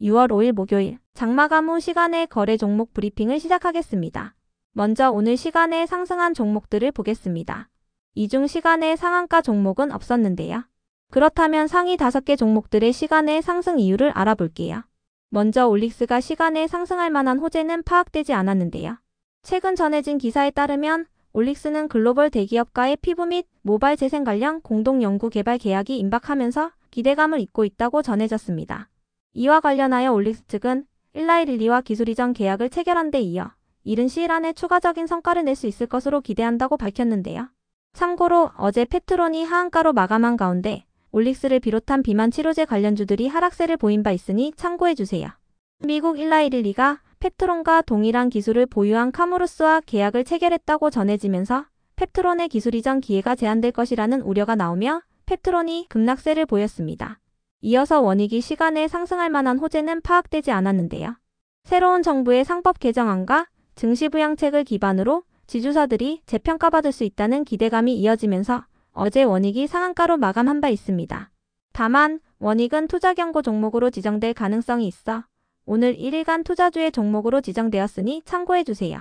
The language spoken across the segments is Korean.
6월 5일 목요일 장마감 후 시간의 거래 종목 브리핑을 시작하겠습니다. 먼저 오늘 시간에 상승한 종목들을 보겠습니다. 이 중 시간의 상한가 종목은 없었는데요. 그렇다면 상위 5개 종목들의 시간의 상승 이유를 알아볼게요. 먼저 올릭스가 시간에 상승할 만한 호재는 파악되지 않았는데요. 최근 전해진 기사에 따르면 올릭스는 글로벌 대기업과의 피부 및 모바일 재생 관련 공동 연구 개발 계약이 임박하면서 기대감을 잇고 있다고 전해졌습니다. 이와 관련하여 올릭스 측은 일라이릴리와 기술 이전 계약을 체결한 데 이어 이른 시일 안에 추가적인 성과를 낼 수 있을 것으로 기대한다고 밝혔는데요. 참고로 어제 페트론이 하한가로 마감한 가운데 올릭스를 비롯한 비만 치료제 관련주들이 하락세를 보인 바 있으니 참고해주세요. 미국 일라이릴리가 페트론과 동일한 기술을 보유한 카모루스와 계약을 체결했다고 전해지면서 페트론의 기술 이전 기회가 제한될 것이라는 우려가 나오며 페트론이 급락세를 보였습니다. 이어서 원익이 시간에 상승할 만한 호재는 파악되지 않았는데요. 새로운 정부의 상법 개정안과 증시부양책을 기반으로 지주사들이 재평가받을 수 있다는 기대감이 이어지면서 어제 원익이 상한가로 마감한 바 있습니다. 다만 원익은 투자경고 종목으로 지정될 가능성이 있어 오늘 1일간 투자주의 종목으로 지정되었으니 참고해주세요.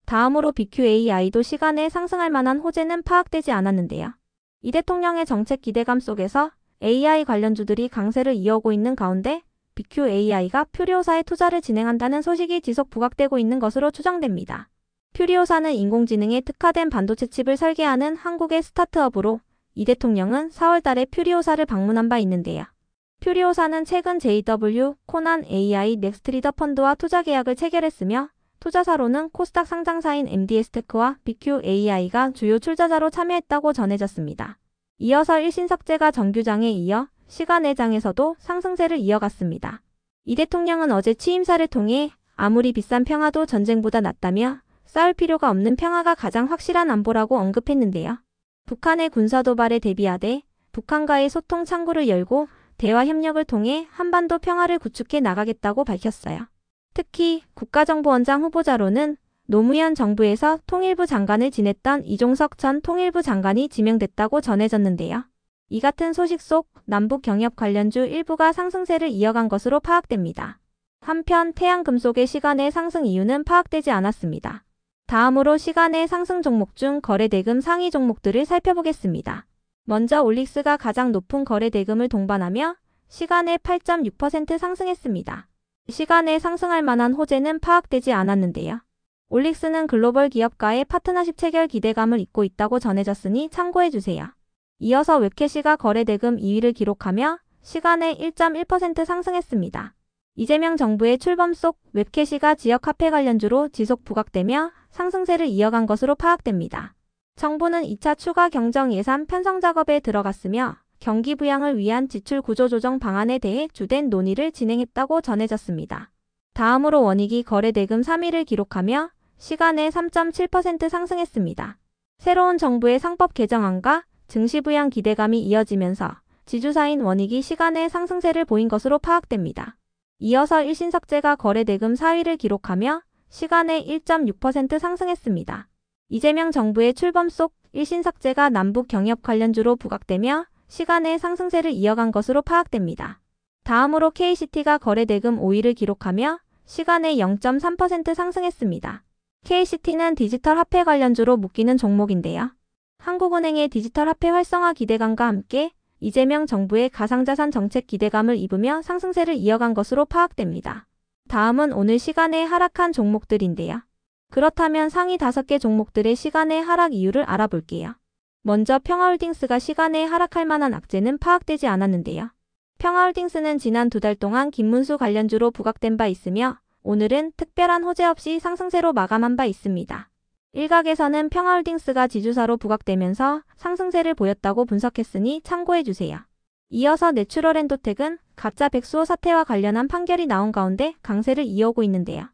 다음으로 BQAI도 시간에 상승할 만한 호재는 파악되지 않았는데요. 이 대통령의 정책 기대감 속에서 AI 관련주들이 강세를 이어오고 있는 가운데 BQAI가 퓨리오사에 투자를 진행한다는 소식이 지속 부각되고 있는 것으로 추정됩니다. 퓨리오사는 인공지능에 특화된 반도체 칩을 설계하는 한국의 스타트업으로 이 대통령은 4월 달에 퓨리오사를 방문한 바 있는데요. 퓨리오사는 최근 JW, 코난 AI 넥스트리더 펀드와 투자 계약을 체결했으며 투자사로는 코스닥 상장사인 MDS테크와 BQAI가 주요 출자자로 참여했다고 전해졌습니다. 이어서 일신석재가 정규장에 이어 시간외장에서도 상승세를 이어갔습니다. 이 대통령은 어제 취임사를 통해 아무리 비싼 평화도 전쟁보다 낫다며 싸울 필요가 없는 평화가 가장 확실한 안보라고 언급했는데요. 북한의 군사도발에 대비하되 북한과의 소통 창구를 열고 대화 협력을 통해 한반도 평화를 구축해 나가겠다고 밝혔어요. 특히 국가정보원장 후보자로는 노무현 정부에서 통일부 장관을 지냈던 이종석 전 통일부 장관이 지명됐다고 전해졌는데요. 이 같은 소식 속 남북 경협 관련주 일부가 상승세를 이어간 것으로 파악됩니다. 한편 태양금속의 시간의 상승 이유는 파악되지 않았습니다. 다음으로 시간의 상승 종목 중 거래대금 상위 종목들을 살펴보겠습니다. 먼저 올릭스가 가장 높은 거래대금을 동반하며 시간에 8.6% 상승했습니다. 시간에 상승할 만한 호재는 파악되지 않았는데요. 올릭스는 글로벌 기업과의 파트너십 체결 기대감을 잇고 있다고 전해졌으니 참고해주세요. 이어서 웹캐시가 거래대금 2위를 기록하며 시간에 1.1% 상승했습니다. 이재명 정부의 출범 속 웹캐시가 지역 화폐 관련주로 지속 부각되며 상승세를 이어간 것으로 파악됩니다. 정부는 2차 추가 경정 예산 편성 작업에 들어갔으며 경기 부양을 위한 지출 구조 조정 방안에 대해 주된 논의를 진행했다고 전해졌습니다. 다음으로 원익이 거래대금 3위를 기록하며 시간에 3.7% 상승했습니다. 새로운 정부의 상법 개정안과 증시부양 기대감이 이어지면서 지주사인 원익이 시간에 상승세를 보인 것으로 파악됩니다. 이어서 일신석재가 거래대금 4위를 기록하며 시간에 1.6% 상승했습니다. 이재명 정부의 출범 속 일신석재가 남북 경협 관련주로 부각되며 시간에 상승세를 이어간 것으로 파악됩니다. 다음으로 KCT가 거래대금 5위를 기록하며 시간에 0.3% 상승했습니다. KCT는 디지털 화폐 관련주로 묶이는 종목인데요. 한국은행의 디지털 화폐 활성화 기대감과 함께 이재명 정부의 가상자산 정책 기대감을 입으며 상승세를 이어간 것으로 파악됩니다. 다음은 오늘 시간에 하락한 종목들인데요. 그렇다면 상위 5개 종목들의 시간의 하락 이유를 알아볼게요. 먼저 평화홀딩스가 시간에 하락할 만한 악재는 파악되지 않았는데요. 평화홀딩스는 지난 2달 동안 김문수 관련주로 부각된 바 있으며 오늘은 특별한 호재 없이 상승세로 마감한 바 있습니다. 일각에서는 평화홀딩스가 지주사로 부각되면서 상승세를 보였다고 분석했으니 참고해주세요. 이어서 내추럴엔도텍은 가짜 백수호 사태와 관련한 판결이 나온 가운데 강세를 이어오고 있는데요.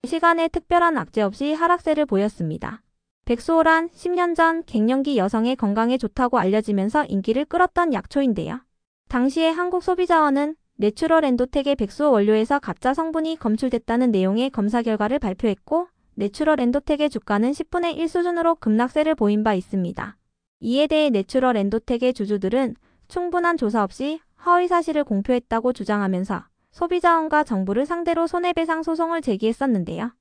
시간에 특별한 악재 없이 하락세를 보였습니다. 백수호란 10년 전 갱년기 여성의 건강에 좋다고 알려지면서 인기를 끌었던 약초인데요. 당시에 한국소비자원은 내추럴엔도텍의 백수호 원료에서 가짜 성분이 검출됐다는 내용의 검사 결과를 발표했고 내추럴엔도텍의 주가는 10분의 1 수준으로 급락세를 보인 바 있습니다. 이에 대해 내추럴엔도텍의 주주들은 충분한 조사 없이 허위 사실을 공표했다고 주장하면서 소비자원과 정부를 상대로 손해배상 소송을 제기했었는데요.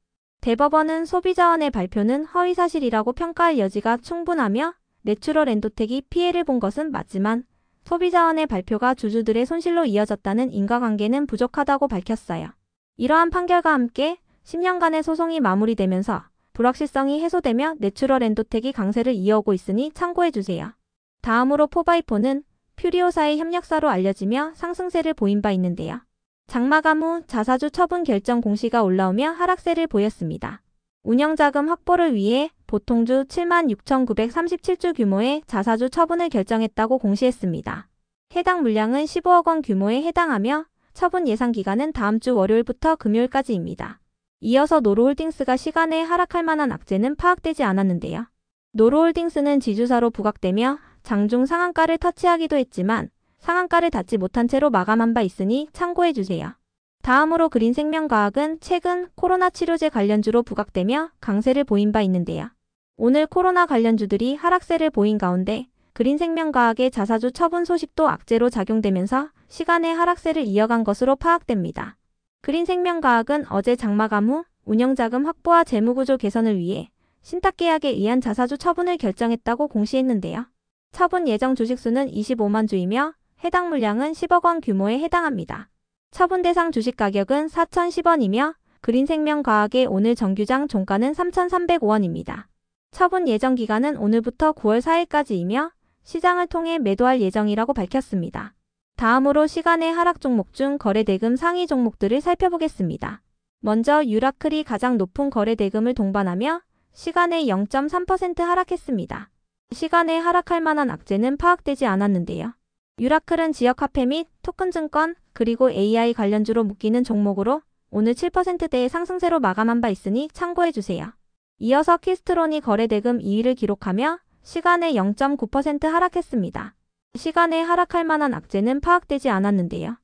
대법원은 소비자원의 발표는 허위사실이라고 평가할 여지가 충분하며 내추럴 엔도텍이 피해를 본 것은 맞지만 소비자원의 발표가 주주들의 손실로 이어졌다는 인과관계는 부족하다고 밝혔어요. 이러한 판결과 함께 10년간의 소송이 마무리되면서 불확실성이 해소되며 내추럴 엔도텍이 강세를 이어오고 있으니 참고해주세요. 다음으로 4x4는 퓨리오사의 협력사로 알려지며 상승세를 보인 바 있는데요. 장마감 후 자사주 처분 결정 공시가 올라오며 하락세를 보였습니다. 운영자금 확보를 위해 보통주 76,937주 규모의 자사주 처분을 결정했다고 공시했습니다. 해당 물량은 15억 원 규모에 해당하며 처분 예상 기간은 다음 주 월요일부터 금요일까지입니다. 이어서 노루홀딩스가 시간에 하락할 만한 악재는 파악되지 않았는데요. 노루홀딩스는 지주사로 부각되며 장중 상한가를 터치하기도 했지만 상한가를 닿지 못한 채로 마감한 바 있으니 참고해주세요. 다음으로 그린생명과학은 최근 코로나 치료제 관련주로 부각되며 강세를 보인 바 있는데요. 오늘 코로나 관련주들이 하락세를 보인 가운데 그린생명과학의 자사주 처분 소식도 악재로 작용되면서 시간의 하락세를 이어간 것으로 파악됩니다. 그린생명과학은 어제 장마감 후 운영자금 확보와 재무구조 개선을 위해 신탁계약에 의한 자사주 처분을 결정했다고 공시했는데요. 처분 예정 주식수는 25만 주이며 해당 물량은 10억 원 규모에 해당합니다. 처분 대상 주식 가격은 4,010원이며 그린생명과학의 오늘 정규장 종가는 3,305원입니다. 처분 예정 기간은 오늘부터 9월 4일까지이며 시장을 통해 매도할 예정이라고 밝혔습니다. 다음으로 시간의 하락 종목 중 거래대금 상위 종목들을 살펴보겠습니다. 먼저 유라클이 가장 높은 거래대금을 동반하며 시간에 0.3% 하락했습니다. 시간에 하락할 만한 악재는 파악되지 않았는데요. 유라클은 지역화폐 및 토큰증권 그리고 AI 관련주로 묶이는 종목으로 오늘 7%대의 상승세로 마감한 바 있으니 참고해주세요. 이어서 키스트론이 거래대금 2위를 기록하며 시간에 0.9% 하락했습니다. 시간에 하락할 만한 악재는 파악되지 않았는데요.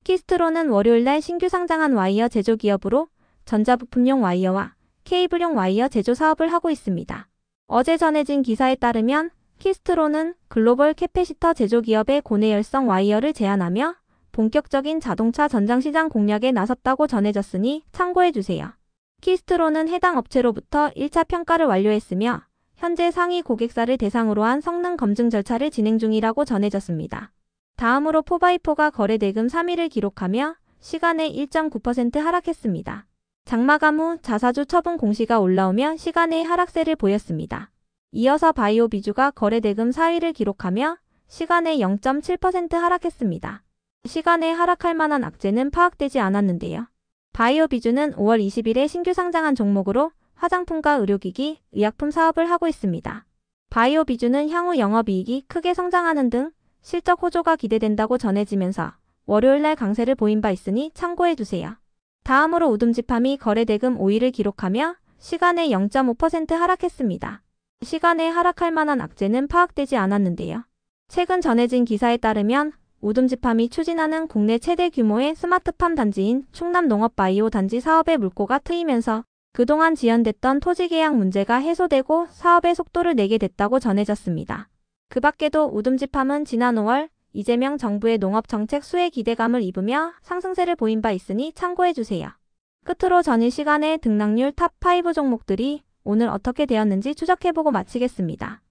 키스트론은 월요일날 신규 상장한 와이어 제조기업으로 전자부품용 와이어와 케이블용 와이어 제조 사업을 하고 있습니다. 어제 전해진 기사에 따르면 키스트론은 글로벌 캐패시터 제조기업의 고내열성 와이어를 제안하며 본격적인 자동차 전장시장 공략에 나섰다고 전해졌으니 참고해주세요. 키스트론은 해당 업체로부터 1차 평가를 완료했으며 현재 상위 고객사를 대상으로 한 성능 검증 절차를 진행 중이라고 전해졌습니다. 다음으로 4x4가 거래대금 3위를 기록하며 시간에 1.9% 하락했습니다. 장마감 후 자사주 처분 공시가 올라오며 시간의 하락세를 보였습니다. 이어서 바이오비주가 거래대금 4위를 기록하며 시간에 0.7% 하락했습니다. 시간에 하락할 만한 악재는 파악되지 않았는데요. 바이오비주는 5월 20일에 신규 상장한 종목으로 화장품과 의료기기, 의약품 사업을 하고 있습니다. 바이오비주는 향후 영업이익이 크게 성장하는 등 실적 호조가 기대된다고 전해지면서 월요일날 강세를 보인 바 있으니 참고해주세요. 다음으로 우듬지팜이 거래대금 5위를 기록하며 시간에 0.5% 하락했습니다. 시간에 하락할 만한 악재는 파악되지 않았는데요. 최근 전해진 기사에 따르면 우듬지팜이 추진하는 국내 최대 규모의 스마트팜 단지인 충남농업바이오 단지 사업에 물꼬가 트이면서 그동안 지연됐던 토지 계약 문제가 해소되고 사업의 속도를 내게 됐다고 전해졌습니다. 그 밖에도 우듬지팜은 지난 5월 이재명 정부의 농업정책 수혜 기대감을 입으며 상승세를 보인 바 있으니 참고해주세요. 끝으로 전일 시간에 등락률 탑5 종목들이 오늘 어떻게 되었는지 추적해보고 마치겠습니다.